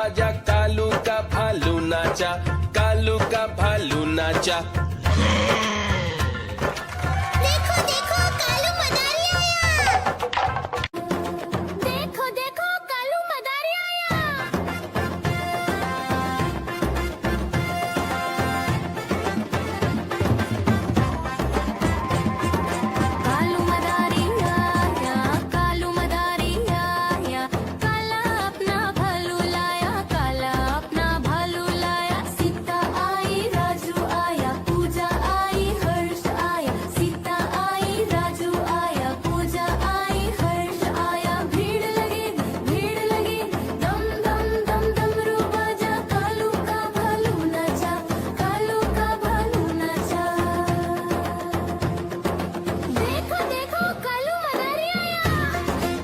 बाजा, कालू का भालू नाचा, कालू का भालू नाचा। देखो देखो कालू मदारी आया। देखो देखो कालू मदारी आया। कालू मदारी आया, कालू मदारी आया, काला अपना भालू लाया, काला अपना भालू लाया। सीता आई राजू आया, पूजा आई हर्ष आया, सीता आई राजू आया, पूजा आई हर्ष आया। भीड़ लगी दम दम दम डमरू बाजा, कालू का भालू नाचा, कालू का भालू नाचा। देखो देखो कालू मदारी आया।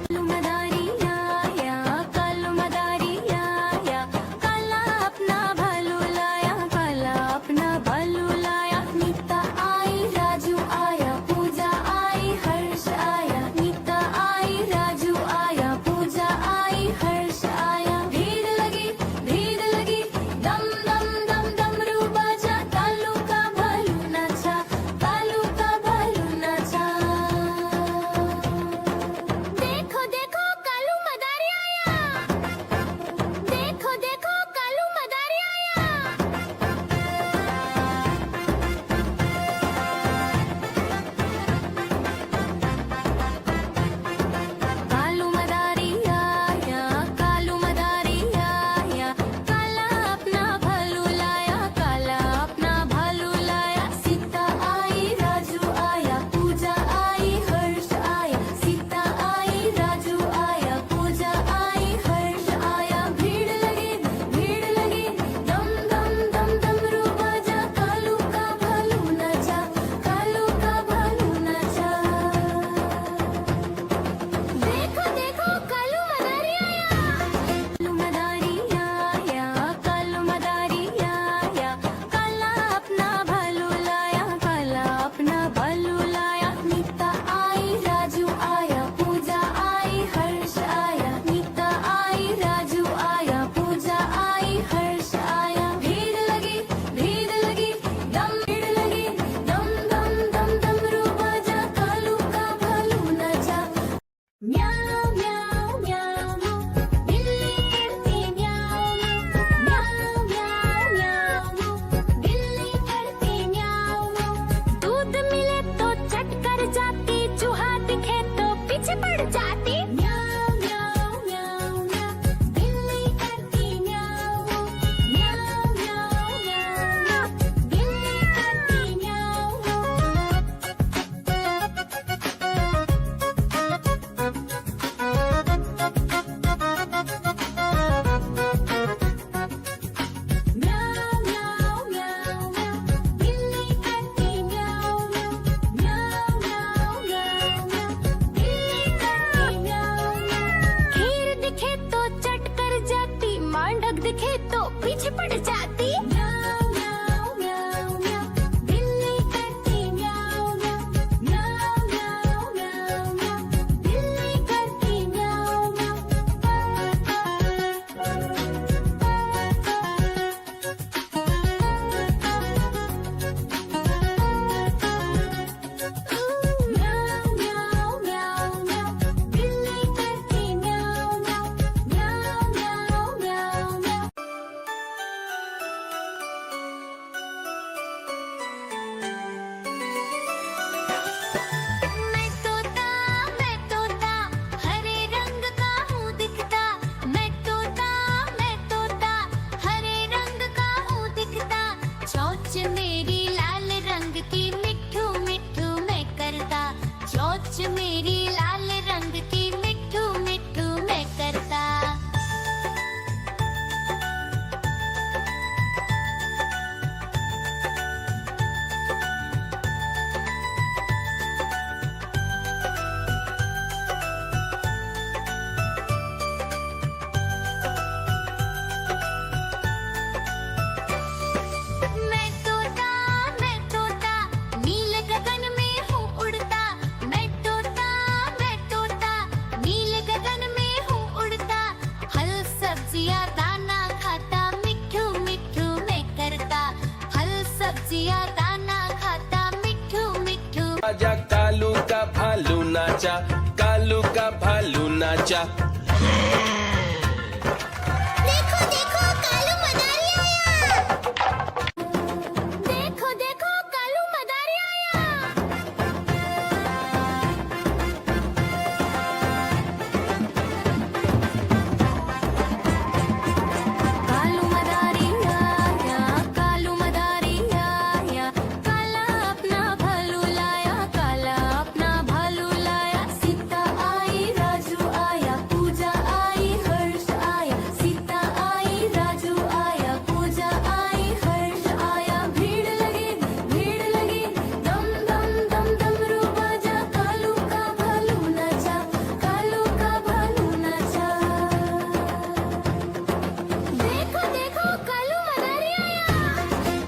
कालू मदारी आया, कालू मदारी आया, काला अपना भालू लाया, काला अपना भालू लाया। नीता आई राजू आया, पूजा आई हर्ष आया, नीता आई राजू आया, पूजा आई हर्ष आया। भीड़ लगी दम दम दम डमरू बाजा, कालू का भालू नाचा, कालू का भालू नाचा। देखो देखो कालू मदारी आया। देखो देखो कालू मदारी आया। कालू मदारी आया, कालू मदारी आया, काला अपना भालू लाया, काला अपना भालू लाया। सीता आई राजू आया, पूजा आई हर्ष आया, सीता आई राजू आया, पूजा आई हर्ष आया। भीड़ लगी दम दम दम डमरू बाजा, कालू का भालू नाचा, कालू का भालू नाचा। देखो देखो कालू मदारी आया। कालू मदारी आया, कालू मदारी आया, काला अपना भालू लाया, काला अपना भालू लाया। नीता आई राजू आया, पूजा आई हर्ष आया, नीता आई राजू आया, पूजा आई हर्ष आया। भीड़ लगी दम दम दम डमरू बाजा, कालू का भालू नाचा। म्याऊ म्याऊ म्याऊ बिल्ली करती म्याऊ म्याऊ म्याऊ म्याऊ बिल्ली करती म्याऊ। दूध मिले तो चट कर जाती, चूहा दिखे तो पीछे पड़ जाती। म्याऊ म्याऊ म्याऊ म्याऊ बिल्ली करती म्याऊ म्याऊ म्याऊ म्याऊ बिल्ली करती म्याऊ। म्याऊ म्याऊ म्याऊ म्याऊ बिल्ली करती म्याऊ म्याऊ म्याऊ म्याऊ म्याऊ बिल्ली करती म्याऊ। खीर दिखे तो चट कर जाती, मांडक दिखे तो पीछे पड़ जाती। म्याऊ म्याऊ म्याऊ म्याऊ बिल्ली करती म्याऊ म्याऊ म्याऊ म्याऊ म्याऊ बिल्ली करती म्याऊ म्याऊ। म्याऊ म्याऊ म्याऊ म्याऊ बिल्ली करती म्याऊ म्याऊ म्याऊ म्याऊ म्याऊ म्याऊ। नाचा, कालू का भालू नाचा। देखो देखो कालू मदारी आया। देखो देखो कालू मदारी आया। कालू मदारी आया, कालू मदारी आया, काला अपना भालू लाया, काला अपना भालू लाया। सीता आई, राजू आया, पूजा आई, हर्ष आया। सीता आई, राजू आया, पूजा आई, हर्ष आया। भीड़ लगी, दम दम दम डमरू बाजा, कालू का भालू नाचा, कालू का भालू नाचा। देखो देखो कालू मदारी आया।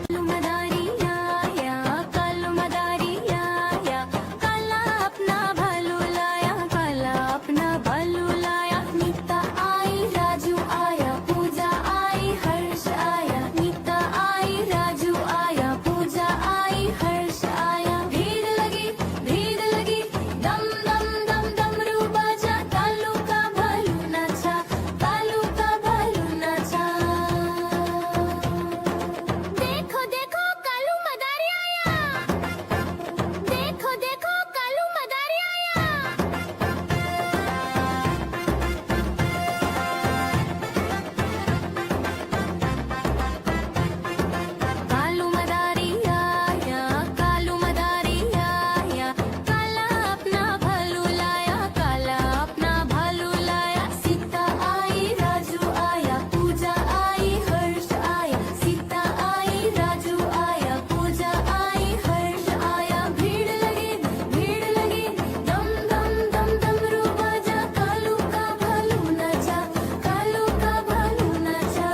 कालू मदारी आया, कालू मदारी आया, काला अपना भालू लाया, काला अपना भालू लाया। नीता आई, राजू आया, पूजा आई, हर्ष आया। नीता आई, राजू आया, पूजा आई, हर्ष आया। भीड़ लगी, दम दम दम डमरू बाजा, कालू का भालू नाचा, कालू का भालू नाचा। देखो देखो कालू मदारी आया। देखो देखो कालू मदारी आया। कालू मदारी आया, कालू मदारी आया, काला अपना भालू लाया, काला अपना भालू लाया। सीता आई, राजू आया, पूजा आई, हर्ष आया। सीता आई, राजू आया, पूजा आई, हर्ष आया। भीड़ लगी, दम दम दम डमरू बाजा, कालू का भालू नाचा, कालू का भालू नाचा।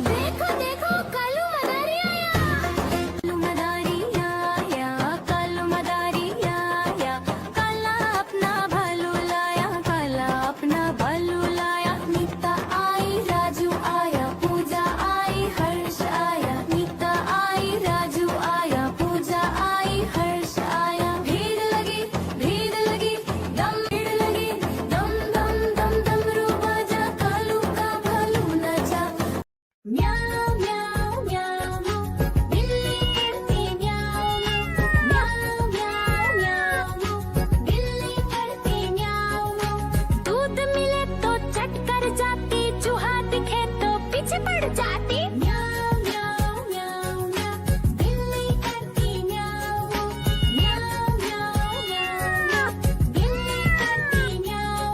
देखो देखो कालू मदारी आया। कालू मदारी आया, कालू मदारी आया, काला अपना भालू लाया, काला अपना भालू लाया। नीता आई, राजू आया, पूजा आई, हर्ष आया। नीता आई, राजू आया, पूजा आई, हर्ष आया। भीड़ लगी, दम दम दम डमरू बाजा, कालू का भालू नाचा। म्याऊ म्याऊ म्याऊ बिल्ली करती म्याऊ म्याऊ म्याऊ म्याऊ बिल्ली करती म्याऊ। दूध मिले तो चट कर जाती, चूहा दिखे तो पीछे पड़ जाती। म्याऊ म्याऊ म्याऊ म्याऊ बिल्ली करती म्याऊ म्याऊ म्याऊ म्याऊ बिल्ली करती म्याऊ।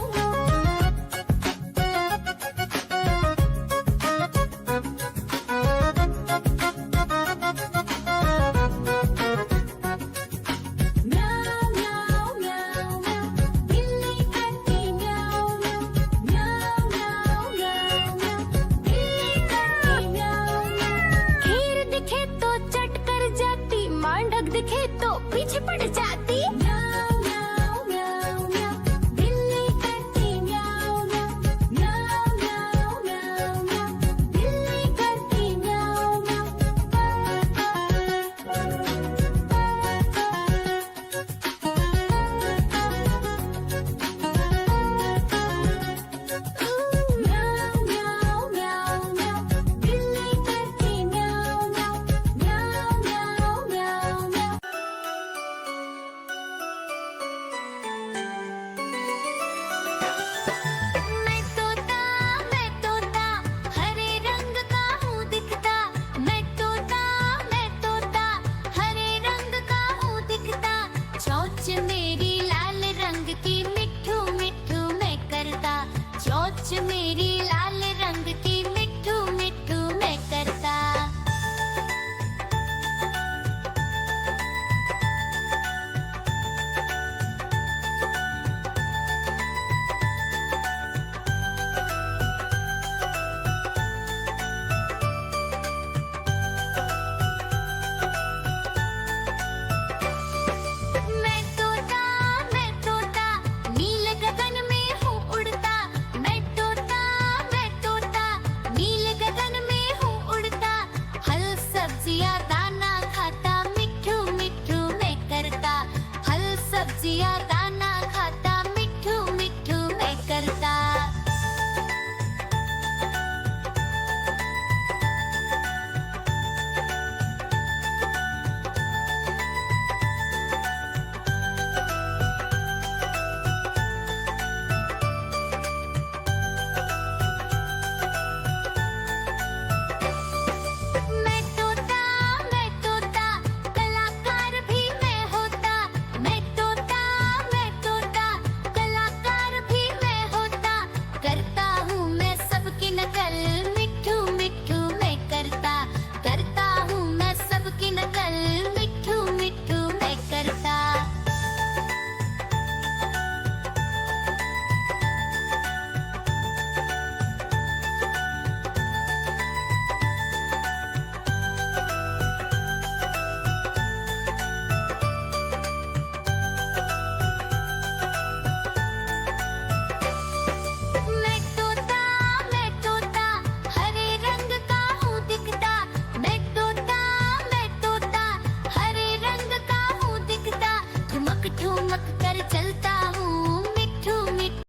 म्याऊ म्याऊ म्याऊ म्याऊ बिल्ली करती म्याऊ म्याऊ म्याऊ म्याऊ म्याऊ बिल्ली करती म्याऊ। खीर दिखे तो चट कर जाती, मांडक दिखे तो पीछे पड़ जाती। म्याऊ म्याऊ म्याऊ म्याऊ बिल्ली करती म्याऊ म्याऊ म्याऊ म्याऊ म्याऊ बिल्ली करती म्याऊ म्याऊ। म्याऊ म्याऊ म्याऊ म्याऊ बिल्ली करती म्याऊ म्याऊ म्याऊ म्याऊ म्याऊ। मैं तोता हरे रंग का हूँ दिखता। मैं तोता हरे रंग का हूँ दिखता। चोंच मेरी लाल रंग की, मिट्ठू मिट्ठू मैं करता। चोंच मेरी